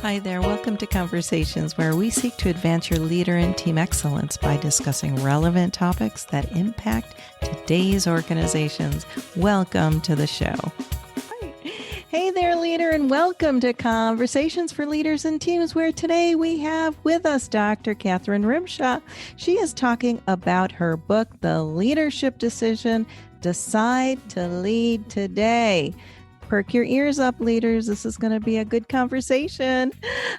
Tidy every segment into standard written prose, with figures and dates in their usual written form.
Hi there. Welcome to Conversations, where we seek to advance your leader and team excellence by discussing relevant topics that impact today's organizations. Welcome to the show. Hi. Hey there, leader, and welcome to Conversations for Leaders and Teams, where today we have with us Dr. Catherine Rymsha. She is talking about her book, The Leadership Decision, Decide to Lead Today. Perk your ears up, leaders. This is going to be a good conversation.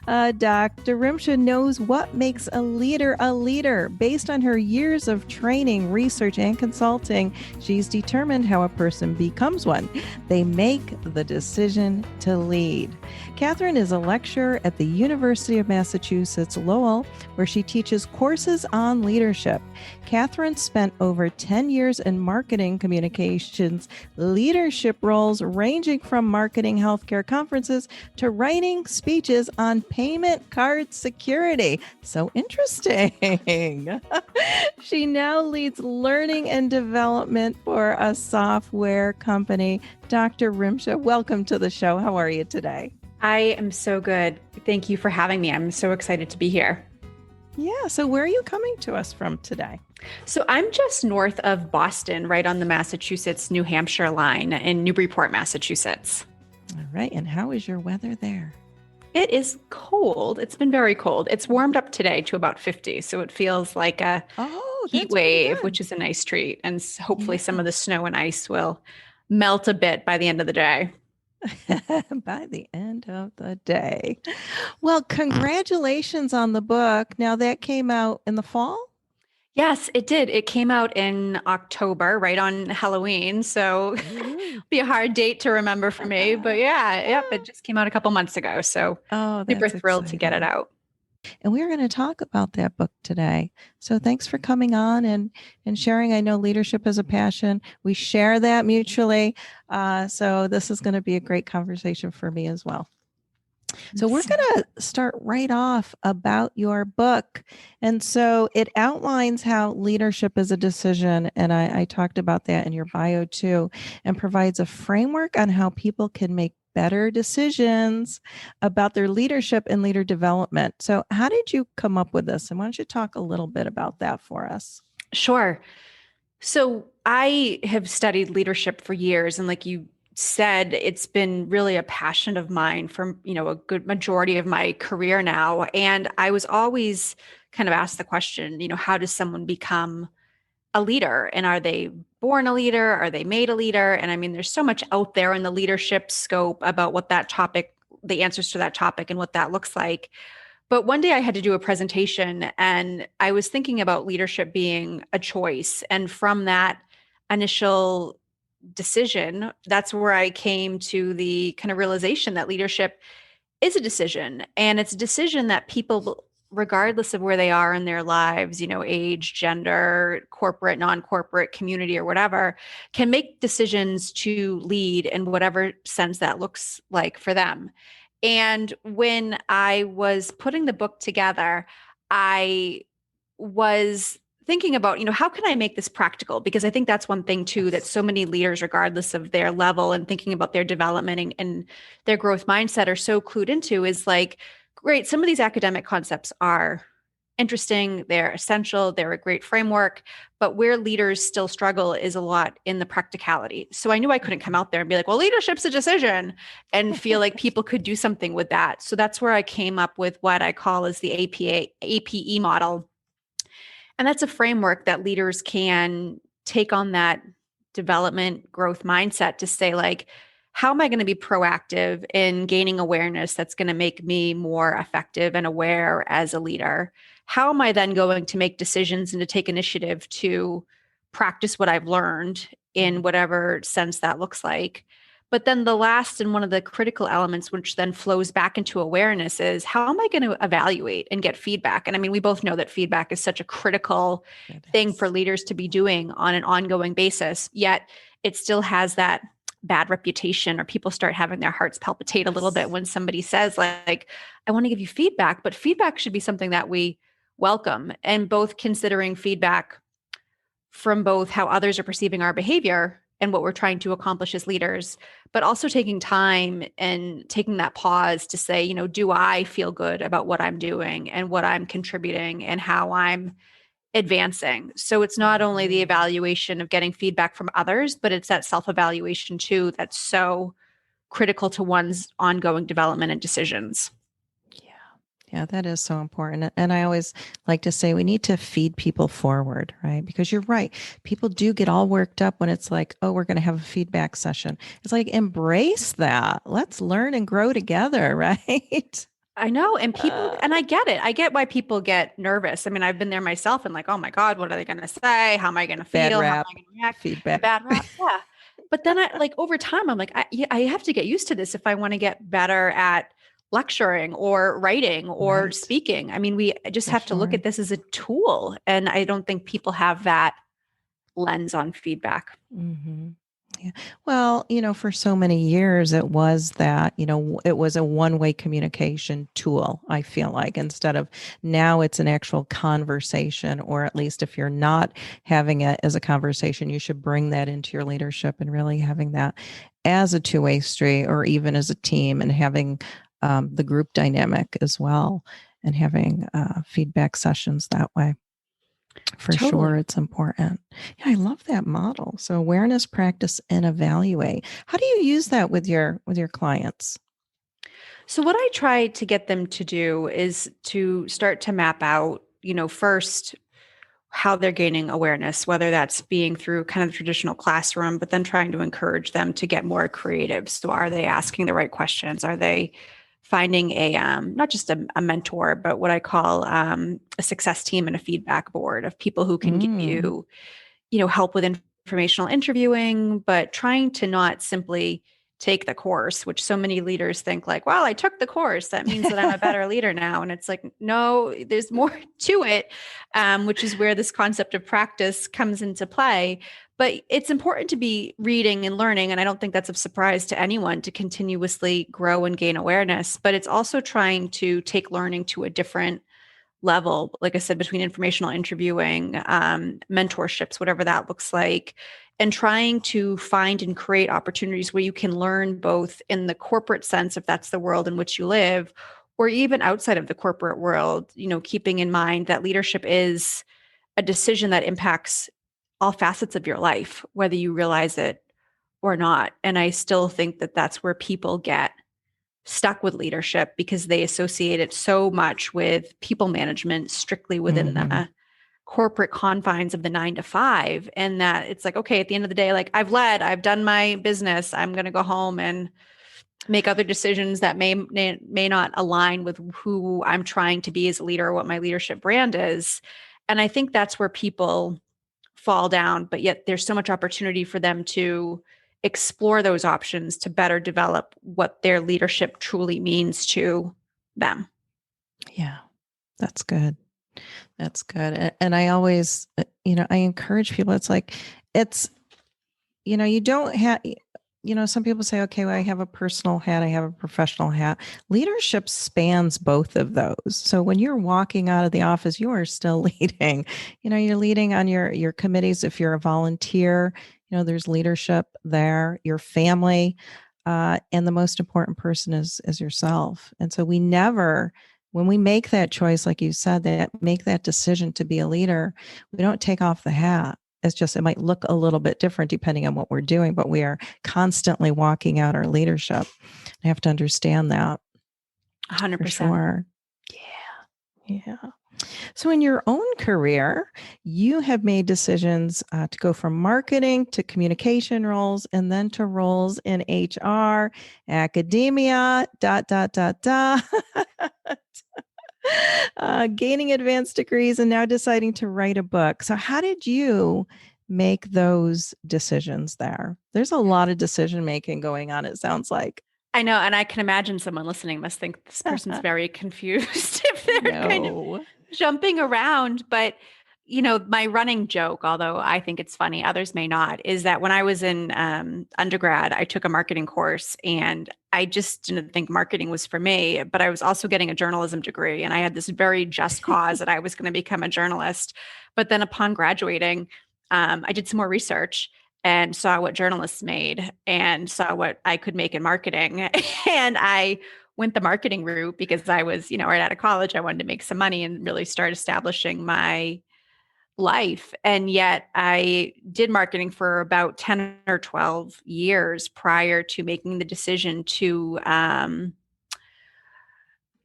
Dr. Rymsha knows what makes a leader. Based on her years of training, research, and consulting, she's determined how a person becomes one. They make the decision to lead. Catherine is a lecturer at the University of Massachusetts, Lowell, where she teaches courses on leadership. Catherine spent over 10 years in marketing communications, leadership roles ranging from marketing healthcare conferences to writing speeches on payment card security. So interesting. She now leads learning and development for a software company. Dr. Rymsha, welcome to the show. How are you today? I am so good. Thank you for having me. I'm so excited to be here. Yeah. So where are you coming to us from today? So I'm just north of Boston, right on the Massachusetts-New Hampshire line in Newburyport, Massachusetts. All right. And how is your weather there? It is cold. It's been very cold. It's warmed up today to about 50. So it feels like a heat wave, which is a nice treat. And hopefully some of the snow and ice will melt a bit by the end of the day. By the end of the day. Well, congratulations on the book. Now that came out in the fall? Yes, it did. It came out in October, right on Halloween. So it'll be a hard date to remember for me. But it just came out a couple months ago. So super thrilled to get it out. And we're going to talk about that book today. So thanks for coming on and sharing. I know leadership is a passion. We share that mutually. So this is going to be a great conversation for me as well. So we're going to start right off about your book. And so it outlines how leadership is a decision. And I talked about that in your bio too, and provides a framework on how people can make better decisions about their leadership and leader development. So how did you come up with this? And why don't you talk a little bit about that for us? Sure. So I have studied leadership for years. And like you said, it's been really a passion of mine for, a good majority of my career now. And I was always kind of asked the question, how does someone become a leader? And are they born a leader? Are they made a leader? And I mean, there's so much out there in the leadership scope about what that topic, the answers to that topic and what that looks like. But one day I had to do a presentation and I was thinking about leadership being a choice. And from that initial decision, that's where I came to the kind of realization that leadership is a decision. And it's a decision that people, regardless of where they are in their lives, age, gender, corporate, non-corporate, community, or whatever, can make decisions to lead in whatever sense that looks like for them. And when I was putting the book together, I was thinking about, how can I make this practical? Because I think that's one thing too, that so many leaders, regardless of their level and thinking about their development and their growth mindset, are so clued into is like, great, some of these academic concepts are interesting, they're essential, they're a great framework, but where leaders still struggle is a lot in the practicality. So I knew I couldn't come out there and be like, well, leadership's a decision, and feel like people could do something with that. So that's where I came up with what I call as the APE model. And that's a framework that leaders can take on that development growth mindset to say, like, how am I going to be proactive in gaining awareness that's going to make me more effective and aware as a leader? How am I then going to make decisions and to take initiative to practice what I've learned in whatever sense that looks like? But then the last and one of the critical elements, which then flows back into awareness, is how am I going to evaluate and get feedback? And I mean, we both know that feedback is such a critical thing for leaders to be doing on an ongoing basis, yet it still has that bad reputation, or people start having their hearts palpitate a little bit when somebody says like, I want to give you feedback, but feedback should be something that we welcome, and both considering feedback from both how others are perceiving our behavior and what we're trying to accomplish as leaders, but also taking time and taking that pause to say, do I feel good about what I'm doing and what I'm contributing and how I'm advancing? So it's not only the evaluation of getting feedback from others, but it's that self-evaluation too that's so critical to one's ongoing development and decisions. Yeah. Yeah, that is so important. And I always like to say we need to feed people forward, right? Because you're right. People do get all worked up when it's like, oh, we're going to have a feedback session. It's like, embrace that. Let's learn and grow together, right? I know. And people, Uh, and I get it. I get why people get nervous. I mean, I've been there myself and like, oh my God, what are they going to say? How am I going to Bad feel? How am rap, I going to react? The feedback. bad rap. Yeah. But then I like over time, I'm like, I have to get used to this if I want to get better at lecturing or writing or Right. speaking. I mean, we just For have to look sure. at this as a tool. And I don't think people have that lens on feedback. Hmm. Yeah. Well, for so many years, it was that, it was a one-way communication tool, I feel like, instead of now it's an actual conversation, or at least if you're not having it as a conversation, you should bring that into your leadership and really having that as a two-way street or even as a team and having the group dynamic as well and having feedback sessions that way. For sure, Totally. it's important. Yeah, I love that model. So awareness, practice, and evaluate. How do you use that with your clients? So what I try to get them to do is to start to map out, first how they're gaining awareness, whether that's being through kind of the traditional classroom, but then trying to encourage them to get more creative. So are they asking the right questions? Are they finding a not just a mentor, but what I call a success team and a feedback board of people who can give Mm. you, help with informational interviewing, but trying to not simply take the course, which so many leaders think like, well, I took the course. That means that I'm a better leader now. And it's like, no, there's more to it, which is where this concept of practice comes into play. But it's important to be reading and learning. And I don't think that's a surprise to anyone to continuously grow and gain awareness. But it's also trying to take learning to a different level, like I said, between informational interviewing, mentorships, whatever that looks like, and trying to find and create opportunities where you can learn both in the corporate sense, if that's the world in which you live, or even outside of the corporate world, keeping in mind that leadership is a decision that impacts all facets of your life, whether you realize it or not. And I still think that that's where people get stuck with leadership because they associate it so much with people management strictly within Hmm. the corporate confines of the 9 to 5. And that it's like, okay, at the end of the day, like I've done my business. I'm going to go home and make other decisions that may not align with who I'm trying to be as a leader or what my leadership brand is. And I think that's where people fall down, but yet there's so much opportunity for them to explore those options to better develop what their leadership truly means to them. Yeah, that's good. That's good. And I always, I encourage people. It's like, it's, you don't have, some people say, okay, well, I have a personal hat, I have a professional hat. Leadership spans both of those. So when you're walking out of the office, you are still leading. You're leading on your committees. If you're a volunteer, there's leadership there, your family, and the most important person is yourself. And so we never, when we make that choice, like you said, that make that decision to be a leader, we don't take off the hat. It's just, it might look a little bit different depending on what we're doing, but we are constantly walking out our leadership. I have to understand that for 100%. sure. Yeah. Yeah. So, in your own career, you have made decisions to go from marketing to communication roles and then to roles in HR, academia, dot, dot, dot, dot. Gaining advanced degrees and now deciding to write a book. So, how did you make those decisions there? There's a lot of decision making going on, it sounds like. I know. And I can imagine someone listening must think this person's very confused if they're kind of No. jumping around. But, my running joke, although I think it's funny, others may not, is that when I was in undergrad, I took a marketing course and I just didn't think marketing was for me. But I was also getting a journalism degree and I had this very just cause that I was going to become a journalist. But then upon graduating, I did some more research. and saw what journalists made and saw what I could make in marketing. And I went the marketing route because I was, right out of college. I wanted to make some money and really start establishing my life. And yet I did marketing for about 10 or 12 years prior to making the decision to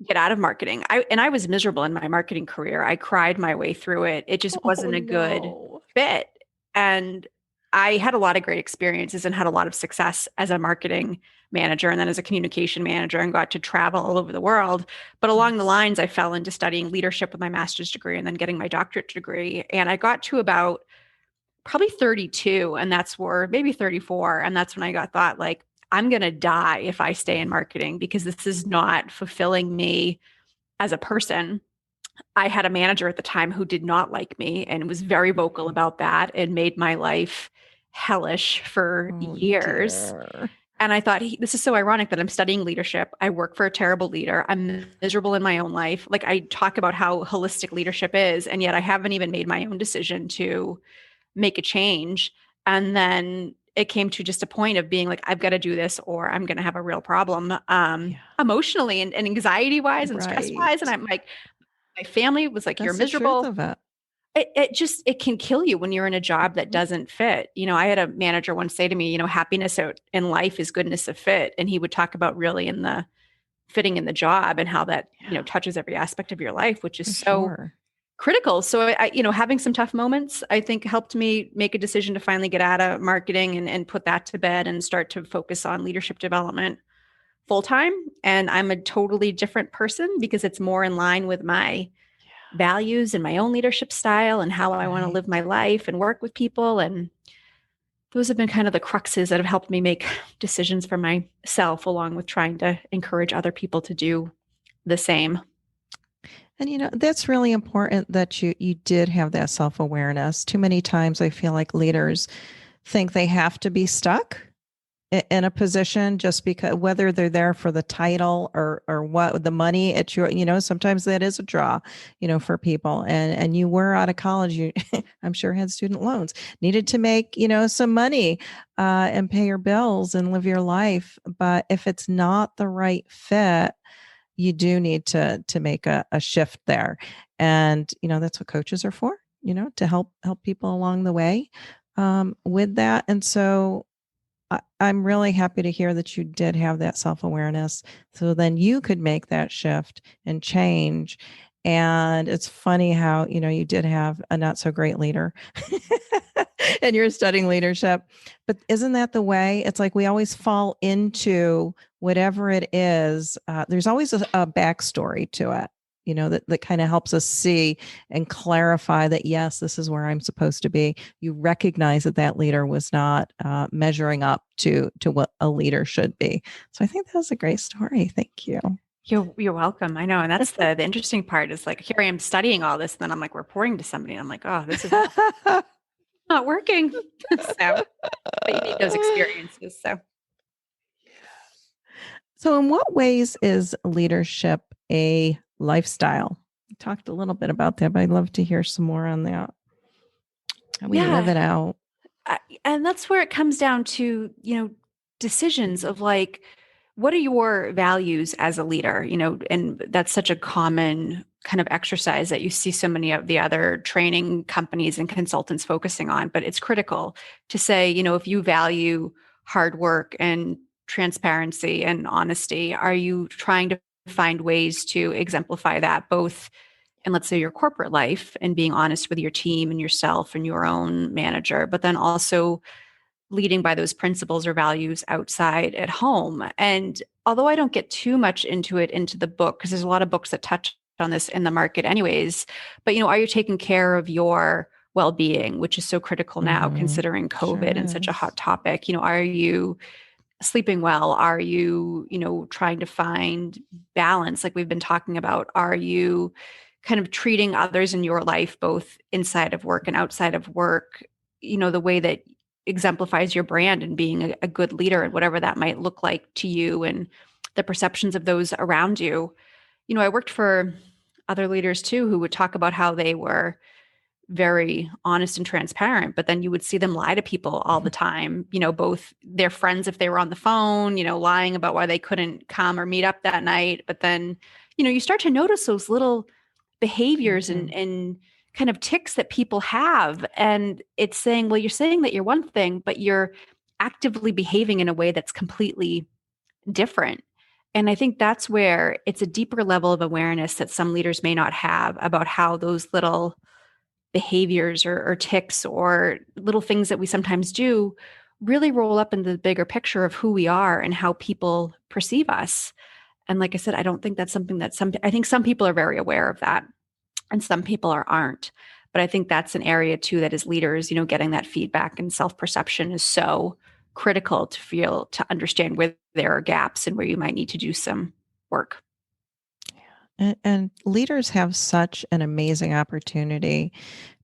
get out of marketing. I was miserable in my marketing career. I cried my way through it. It just Oh, wasn't a good no. fit. And I had a lot of great experiences and had a lot of success as a marketing manager and then as a communication manager and got to travel all over the world. But along the lines, I fell into studying leadership with my master's degree and then getting my doctorate degree. And I got to about probably 32, and that's where maybe 34. And that's when I got thought like, I'm going to die if I stay in marketing because this is not fulfilling me as a person. I had a manager at the time who did not like me and was very vocal about that and made my life hellish for Oh, years. dear. And I thought, this is so ironic that I'm studying leadership. I work for a terrible leader. I'm miserable in my own life. Like I talk about how holistic leadership is, and yet I haven't even made my own decision to make a change. And then it came to just a point of being like, I've got to do this or I'm going to have a real problem Yeah. emotionally and anxiety wise and stress wise. And Right. I'm like, my family was like, you're That's the truth miserable. of it. It can kill you when you're in a job that Mhm. doesn't fit. I had a manager once say to me, happiness out in life is goodness of fit. And he would talk about really in the fitting in the job and how that, Yeah, touches every aspect of your life, which is for so sure. critical. So having some tough moments, I think helped me make a decision to finally get out of marketing and put that to bed and start to focus on leadership development full time. And I'm a totally different person because it's more in line with my values and my own leadership style and how I want to Right. live my life and work with people. And those have been kind of the cruxes that have helped me make decisions for myself, along with trying to encourage other people to do the same. And that's really important that you did have that self-awareness. Too many times I feel like leaders think they have to be stuck in a position just because whether they're there for the title or what the money it's your sometimes that is a draw for people, and you were out of college, you I'm sure had student loans, needed to make some money and pay your bills and live your life. But if it's not the right fit, you do need to make a shift there. And that's what coaches are for, to help people along the way with that. And so I'm really happy to hear that you did have that self-awareness so then you could make that shift and change. And it's funny how you did have a not so great leader and you're studying leadership. But isn't that the way? It's like we always fall into whatever it is. There's always a backstory to it, that kind of helps us see and clarify that, yes, this is where I'm supposed to be. You recognize that leader was not measuring up to what a leader should be. So I think that was a great story. Thank you. You're welcome. I know. And that's the interesting part is like, here I am studying all this. And then I'm like reporting to somebody. And I'm like, oh, this is not working. So, but you need those experiences. So, So, in what ways is leadership a lifestyle? We talked a little bit about that, but I'd love to hear some more on that. How we live yeah. it out. And that's where it comes down to, decisions of like, what are your values as a leader? And that's such a common kind of exercise that you see so many of the other training companies and consultants focusing on. But it's critical to say, if you value hard work and transparency and honesty, are you trying to find ways to exemplify that both in, let's say, your corporate life and being honest with your team and yourself and your own manager, but then also leading by those principles or values outside at home? And although I don't get too much into the book, because there's a lot of books that touch on this in the market anyways, but are you taking care of your well-being, which is so critical now Mm-hmm. considering Sure COVID and such a is. hot topic? Are you sleeping well? Are you, trying to find balance like we've been talking about? Are you kind of treating others in your life, both inside of work and outside of work, the way that exemplifies your brand and being a good leader and whatever that might look like to you and the perceptions of those around you? I worked for other leaders too who would talk about how they were very honest and transparent, but then you would see them lie to people all the time, both their friends if they were on the phone, lying about why they couldn't come or meet up that night. But then, you start to notice those little behaviors Mhm. and kind of ticks that people have. And it's saying, well, you're saying that you're one thing, but you're actively behaving in a way that's completely different. And I think that's where it's a deeper level of awareness that some leaders may not have about how those little behaviors or ticks or little things that we sometimes do really roll up into the bigger picture of who we are and how people perceive us. And like I said, I don't think that's something that I think some people are very aware of that and some people aren't. But I think that's an area too that as leaders, getting that feedback and self-perception is so critical to understand where there are gaps and where you might need to do some work. And leaders have such an amazing opportunity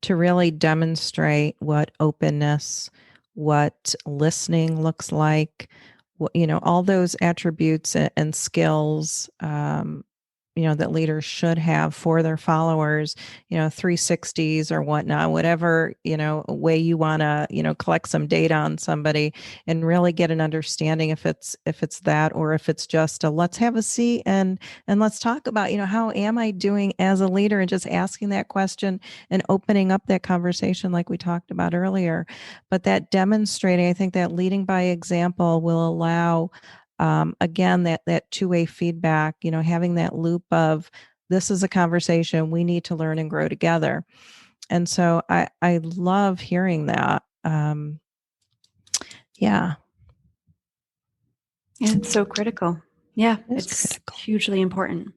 to really demonstrate what openness, what listening looks like, all those attributes and skills, that leaders should have for their followers, 360s or whatnot, whatever, way you want to, collect some data on somebody and really get an understanding if it's that, or if it's just a let's have a seat and let's talk about, how am I doing as a leader, and just asking that question and opening up that conversation like we talked about earlier. But that demonstrating, I think that leading by example will allow, again, that two-way feedback, having that loop of this is a conversation, we need to learn and grow together. And so I love hearing that. Yeah. Yeah, it's so critical. Yeah, It is it's critical. hugely important.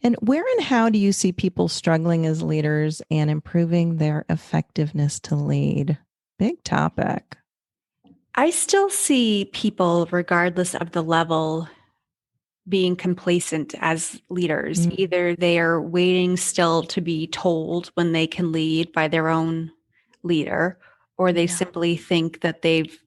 And where and how do you see people struggling as leaders and improving their effectiveness to lead? Big topic. I still see people, regardless of the level, being complacent as leaders. Mm, Either they are waiting still to be told when they can lead by their own leader, or they yeah. simply think that they've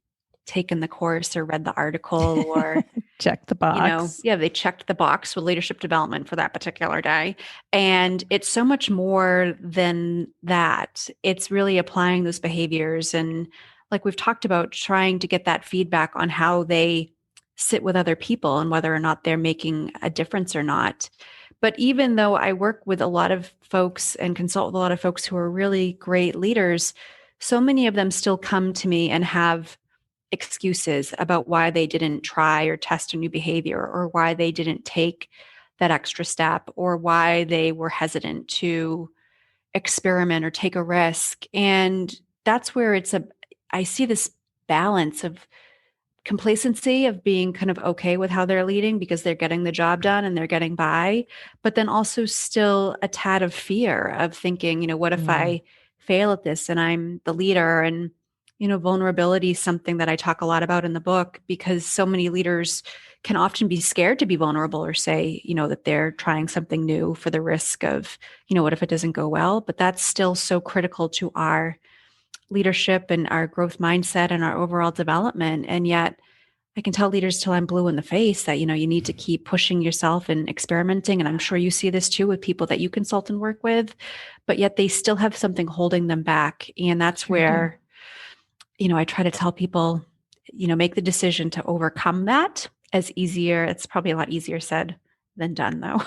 taken the course or read the article or Check the box. yeah, they checked the box with leadership development for that particular day. And it's so much more than that. It's really applying those behaviors. And like we've talked about, trying to get that feedback on how they sit with other people and whether or not they're making a difference or not. But even though I work with a lot of folks and consult with a lot of folks who are really great leaders, so many of them still come to me and have excuses about why they didn't try or test a new behavior or why they didn't take that extra step or why they were hesitant to experiment or take a risk. And that's where I see this balance of complacency of being kind of okay with how they're leading because they're getting the job done and they're getting by, but then also still a tad of fear of thinking, what if Mm, I fail at this and I'm the leader? And, vulnerability is something that I talk a lot about in the book because so many leaders can often be scared to be vulnerable or say, that they're trying something new for the risk of, what if it doesn't go well? But that's still so critical to our leadership and our growth mindset and our overall development. And yet, I can tell leaders till I'm blue in the face that, you need to keep pushing yourself and experimenting. And I'm sure you see this too with people that you consult and work with, but yet they still have something holding them back. And that's sure do. where, I try to tell people, make the decision to overcome that as easier. It's probably a lot easier said than done though.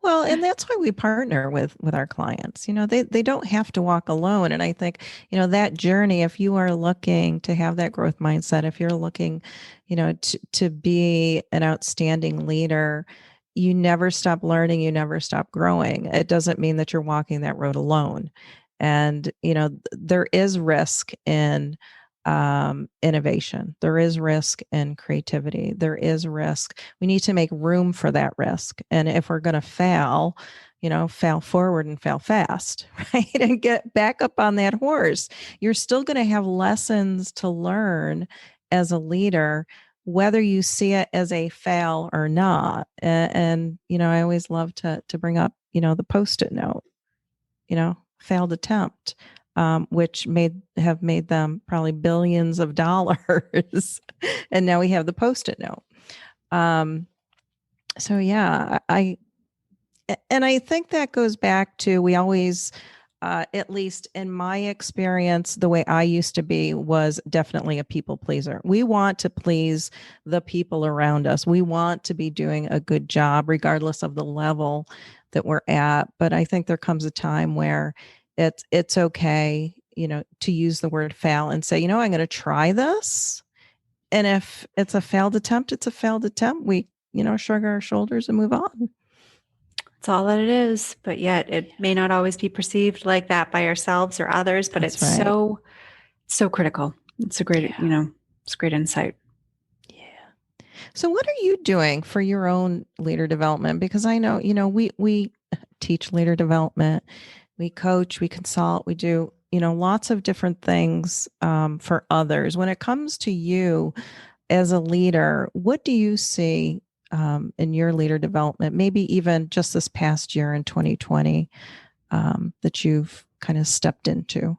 Well, and that's why we partner with our clients. They don't have to walk alone. And I think, that journey, if you are looking to have that growth mindset, if you're looking, to be an outstanding leader, you never stop learning, you never stop growing. It doesn't mean that you're walking that road alone. And, there is risk in innovation. There is risk in creativity. There is risk. We need to make room for that risk. And if we're going to fail, fail forward and fail fast, right? And get back up on that horse. You're still going to have lessons to learn as a leader, whether you see it as a fail or not. And I always love to bring up, the Post-it note, failed attempt, which have made them probably billions of dollars. And now we have the Post-it note. So yeah, And I think that goes back to we always, at least in my experience, the way I used to be was definitely a people pleaser. We want to please the people around us. We want to be doing a good job, regardless of the level that we're at. But I think there comes a time where it's okay, to use the word fail and say, I'm going to try this. And if it's a failed attempt, it's a failed attempt. We, shrug our shoulders and move on. It's all that it is, but yet it may not always be perceived like that by ourselves or others, but That's it's right. so critical. It's a great, Yeah. it's great insight. Yeah. So what are you doing for your own leader development? Because I know, we teach leader development, we coach, we consult, we do, lots of different things for others. When it comes to you as a leader, what do you see in your leader development, maybe even just this past year in 2020, that you've kind of stepped into?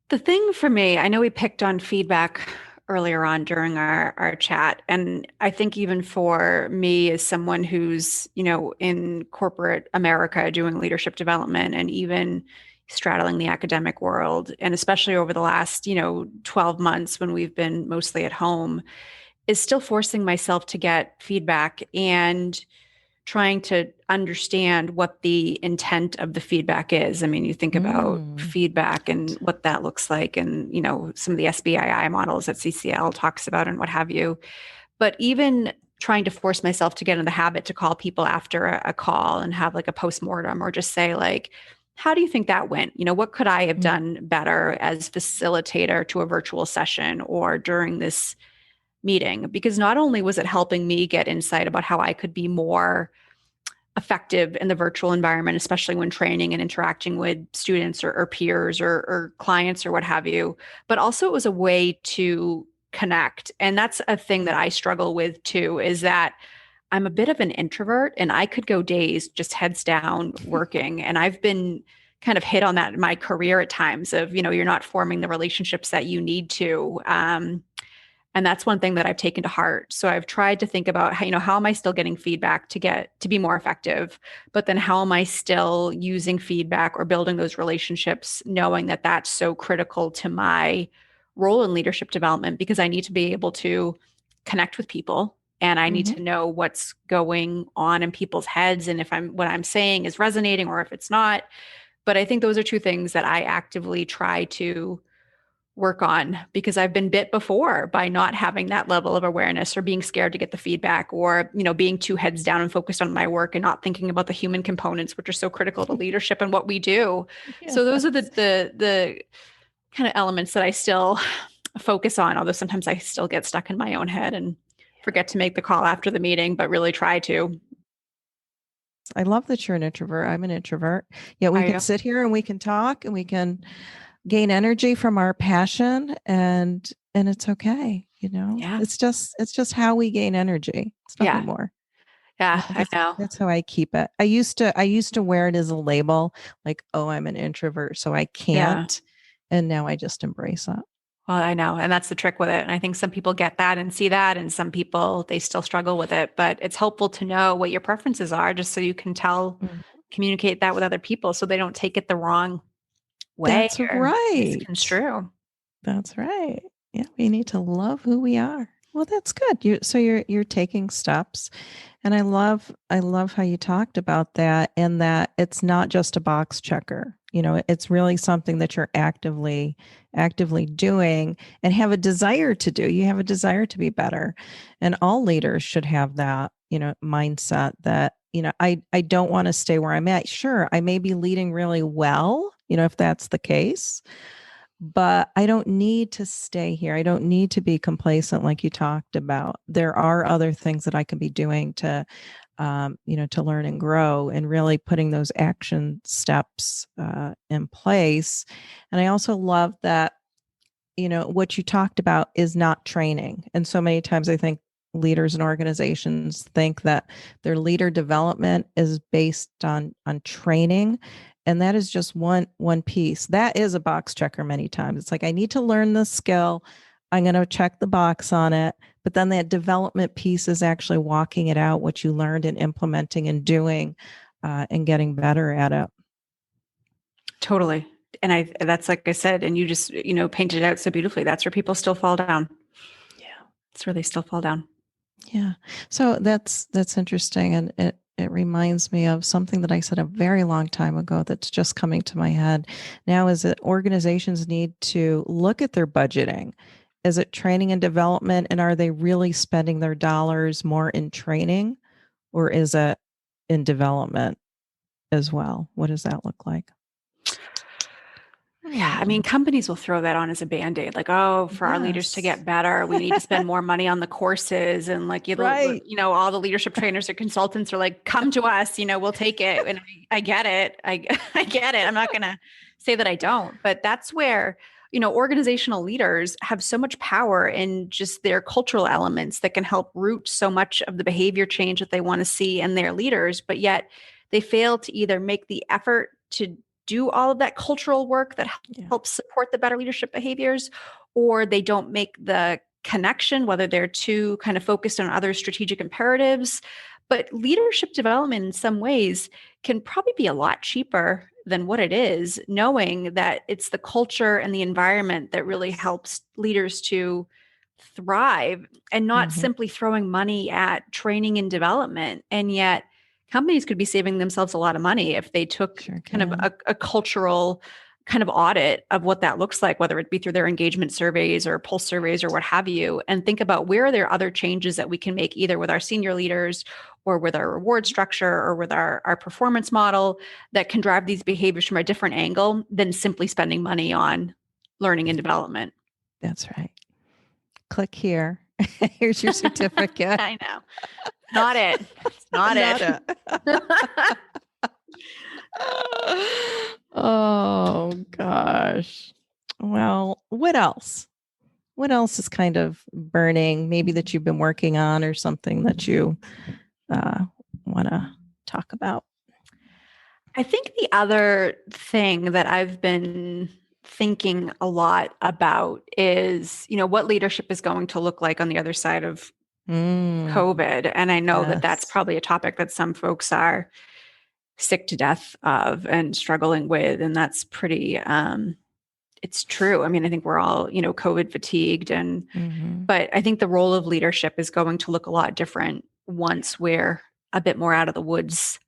The thing for me, I know we picked on feedback earlier on during our chat. And I think even for me as someone who's, in corporate America doing leadership development and even straddling the academic world, and especially over the last, 12 months when we've been mostly at home, is still forcing myself to get feedback and trying to understand what the intent of the feedback is. I mean, you think about Mm. feedback and what that looks like, and some of the SBII models that CCL talks about and what have you. But even trying to force myself to get in the habit to call people after a call and have like a postmortem, or just say like, how do you think that went? What could I have Mm. done better as facilitator to a virtual session or during this meeting? Because not only was it helping me get insight about how I could be more effective in the virtual environment, especially when training and interacting with students or peers or clients or what have you, but also it was a way to connect. And that's a thing that I struggle with too, is that I'm a bit of an introvert and I could go days just heads down working. And I've been kind of hit on that in my career at times of, you're not forming the relationships that you need to. And that's one thing that I've taken to heart. So I've tried to think about how am I still getting feedback to be more effective, but then how am I still using feedback or building those relationships, knowing that that's so critical to my role in leadership development, because I need to be able to connect with people and I need Mm-hmm. to know what's going on in people's heads and if what I'm saying is resonating or if it's not. But I think those are two things that I actively try to work on, because I've been bit before by not having that level of awareness or being scared to get the feedback, or being too heads down and focused on my work and not thinking about the human components, which are so critical to leadership and what we do. So those are the Yes. the kind of elements that I still focus on, although sometimes I still get stuck in my own head and forget to make the call after the meeting, but really try to. I love that you're an introvert. I'm an introvert. Yet we Are can you? sit here and we can talk and we can gain energy from our passion, and it's okay. Yeah. It's just how we gain energy. It's nothing Yeah. more. Yeah. Yeah, I know. that's how I keep it. I used to wear it as a label, like, oh, I'm an introvert, so I Yeah. can't. And now I just embrace it. Well, I know. And that's the trick with it. And I think some people get that and see that, and some people, they still struggle with it. But it's helpful to know what your preferences are just so you can Mm. communicate that with other people so they don't take it the wrong way That's or right. misconstrue. That's right. Yeah, we need to love who we are. Well, that's good. So you're taking steps. And I love how you talked about that, and that it's not just a box checker. It's really something that you're actively doing and have a desire to do. You have a desire to be better. And all leaders should have that, mindset that, I don't want to stay where I'm at. Sure, I may be leading really well, if that's the case, but I don't need to stay here. I don't need to be complacent like you talked about. There are other things that I can be doing to learn and grow, and really putting those action steps in place. And I also love that, what you talked about is not training. And so many times I think leaders and organizations think that their leader development is based on training, and that is just one piece. That is a box checker many times. It's like, I need to learn this skill. I'm going to check the box on it. But then that development piece is actually walking it out, what you learned and implementing and doing and getting better at it. Totally. And that's like I said, and you just, painted it out so beautifully. That's where people still fall down. Yeah. It's where they still fall down. Yeah. So that's interesting. And it reminds me of something that I said a very long time ago that's just coming to my head now is that organizations need to look at their budgeting. Is it training and development? And are they really spending their dollars more in training or is it in development as well? What does that look like? Yeah, I mean, companies will throw that on as a band-aid, like, oh, for our leaders to Yes. get better, we need to spend more money on the courses. And like, Right. all the leadership trainers or consultants are like, come to us, we'll take it. And I get it. I get it. I'm not going to say that I don't, but that's where, organizational leaders have so much power in just their cultural elements that can help root so much of the behavior change that they want to see in their leaders. But yet they fail to either make the effort to do all of that cultural work that Yeah. helps support the better leadership behaviors, or they don't make the connection, whether they're too kind of focused on other strategic imperatives. But leadership development in some ways can probably be a lot cheaper than what it is, knowing that it's the culture and the environment that really helps leaders to thrive and not Mm-hmm. simply throwing money at training and development. And yet, companies could be saving themselves a lot of money if they took Sure kind of can. a cultural kind of audit of what that looks like, whether it be through their engagement surveys or pulse surveys or what have you, and think about where are there other changes that we can make either with our senior leaders or with our reward structure or with our performance model that can drive these behaviors from a different angle than simply spending money on learning and development. That's right. Click here. Here's your certificate. I know. Not it. It's not Not it. it. Oh gosh. Well, what else? What else is kind of burning, maybe that you've been working on or something that you want to talk about? I think the other thing that I've been thinking a lot about is, what leadership is going to look like on the other side of Mm, COVID. And I know that that's yes. probably a topic that some folks are sick to death of and struggling with. And that's pretty, it's true. I mean, I think we're all, COVID fatigued Mm-hmm. but I think the role of leadership is going to look a lot different once we're a bit more out of the woods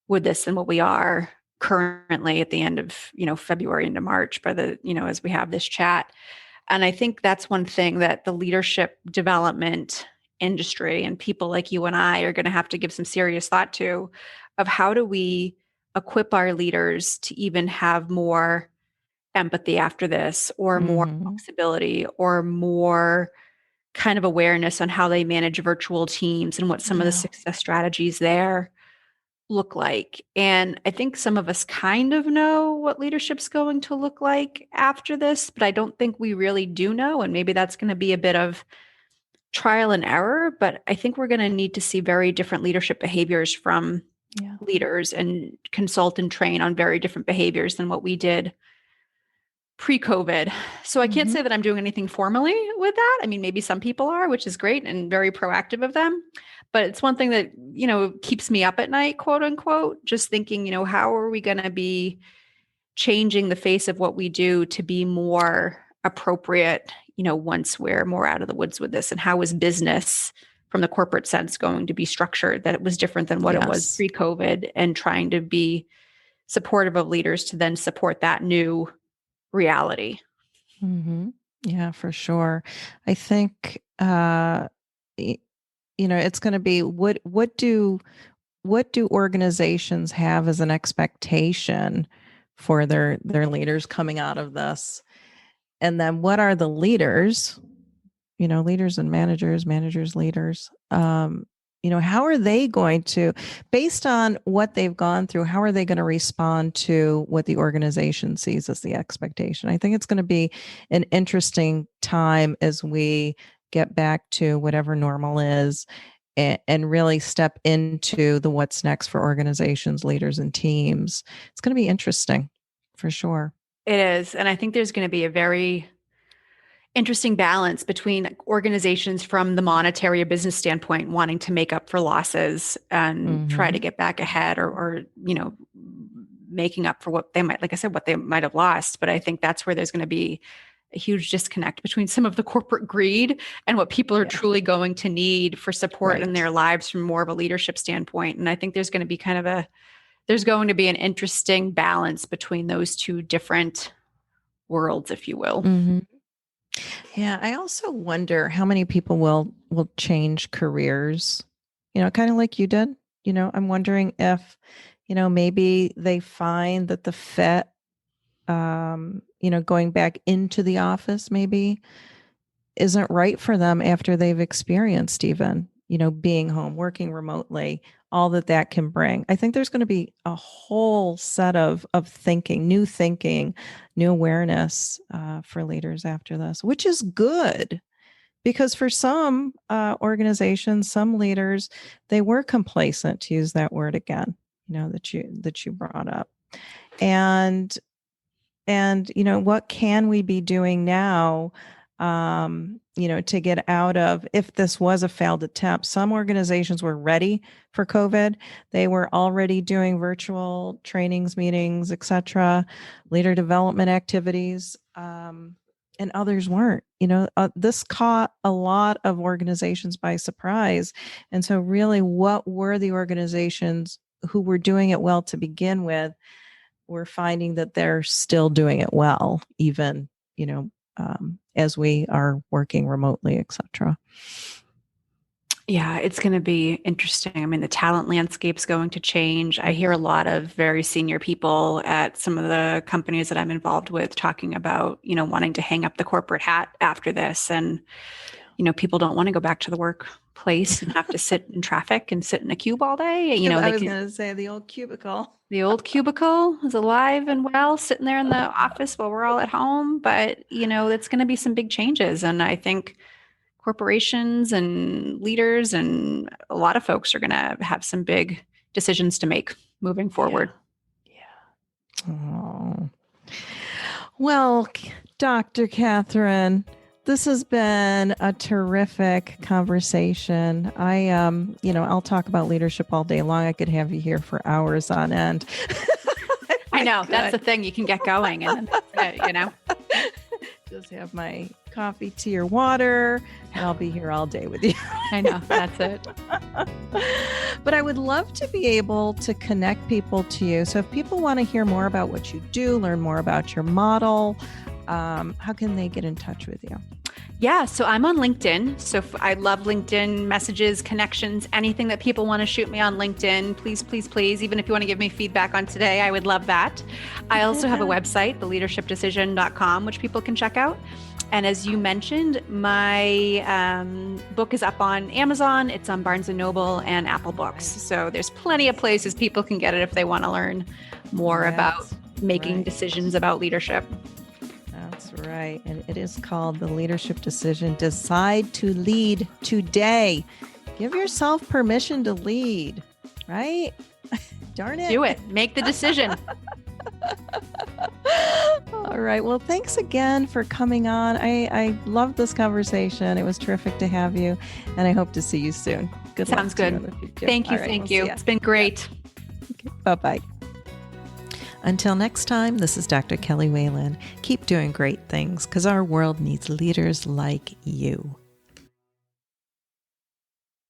with this than what we are currently at the end of, February into March as we have this chat. And I think that's one thing that the leadership development industry and people like you and I are going to have to give some serious thought to of how do we equip our leaders to even have more empathy after this or more Mm-hmm. flexibility or more kind of awareness on how they manage virtual teams and what some of the Yeah. success strategies there look like. And I think some of us kind of know what leadership's going to look like after this, but I don't think we really do know. And maybe that's going to be a bit of trial and error. But I think we're going to need to see very different leadership behaviors from Yeah. leaders and consult and train on very different behaviors than what we did pre-COVID. So I can't Mm-hmm. say that I'm doing anything formally with that. I mean, maybe some people are, which is great and very proactive of them. But it's one thing that, keeps me up at night, quote unquote, just thinking, how are we going to be changing the face of what we do to be more appropriate, once we're more out of the woods with this? And how is business from the corporate sense going to be structured that it was different than what it was Yes. pre-COVID, and trying to be supportive of leaders to then support that new reality. Mm-hmm. Yeah, for sure. I think it's going to be what do organizations have as an expectation for their leaders coming out of this? And then what are the leaders, leaders and managers, leaders, how are they going to, based on what they've gone through, how are they going to respond to what the organization sees as the expectation? I think it's going to be an interesting time as we get back to whatever normal is and really step into the what's next for organizations, leaders, and teams. It's going to be interesting for sure. It is. And I think there's going to be a very interesting balance between organizations from the monetary or business standpoint wanting to make up for losses and try to get back ahead, or making up for what they might, like I said, what they might have lost. But I think that's where there's going to be a huge disconnect between some of the corporate greed and what people are truly going to need for support in their lives from more of a leadership standpoint. And I think there's going to be there's going to be an interesting balance between those two different worlds, if you will. Yeah, I also wonder how many people will change careers, kind of like you did. I'm wondering if, maybe they find that the fit, going back into the office maybe isn't right for them after they've experienced even, being home, working remotely, all that can bring. I think there's going to be a whole set of thinking, new awareness for leaders after this, which is good. Because for some organizations, some leaders, they were complacent, to use that word again, that you brought up. And what can we be doing now, to get out of, if this was a failed attempt? Some organizations were ready for COVID. They were already doing virtual trainings, meetings, etc., leader development activities. And others weren't. This caught a lot of organizations by surprise. And so really, what were the organizations who were doing it well to begin with? We're finding that they're still doing it well, even, as we are working remotely, etc. Yeah, it's going to be interesting. I mean, the talent landscape's going to change. I hear a lot of very senior people at some of the companies that I'm involved with talking about, wanting to hang up the corporate hat after this. And, people don't want to go back to the workplace and have to sit in traffic and sit in a cube all day. I was going to say the old cubicle. The old cubicle is alive and well, sitting there in the office while we're all at home. But, it's going to be some big changes. And I think corporations and leaders and a lot of folks are going to have some big decisions to make moving forward. Yeah. Oh. Well, Dr. Catherine, this has been a terrific conversation. I'll talk about leadership all day long. I could have you here for hours on end. I know. That's the thing. You can get going and, just have my coffee, tea, or water, and I'll be here all day with you. I know. That's it. But I would love to be able to connect people to you. So if people want to hear more about what you do, learn more about your model, how can they get in touch with you? Yeah, so I'm on LinkedIn. So I love LinkedIn messages, connections, anything that people want to shoot me on LinkedIn. Please, please, please. Even if you want to give me feedback on today, I would love that. I also have a website, theleadershipdecision.com, which people can check out. And as you mentioned, my book is up on Amazon. It's on Barnes & Noble and Apple Books. So there's plenty of places people can get it if they want to learn more about making decisions about leadership. That's right. And it is called The Leadership Decision. Decide to lead today. Give yourself permission to lead, right? Darn it. Do it. Make the decision. All right. Well, thanks again for coming on. I loved this conversation. It was terrific to have you, and I hope to see you soon. Good luck. Sounds good. Thank you. Thank you. It's been great. Okay. Bye-bye. Until next time, this is Dr. Kelly Whalen. Keep doing great things because our world needs leaders like you.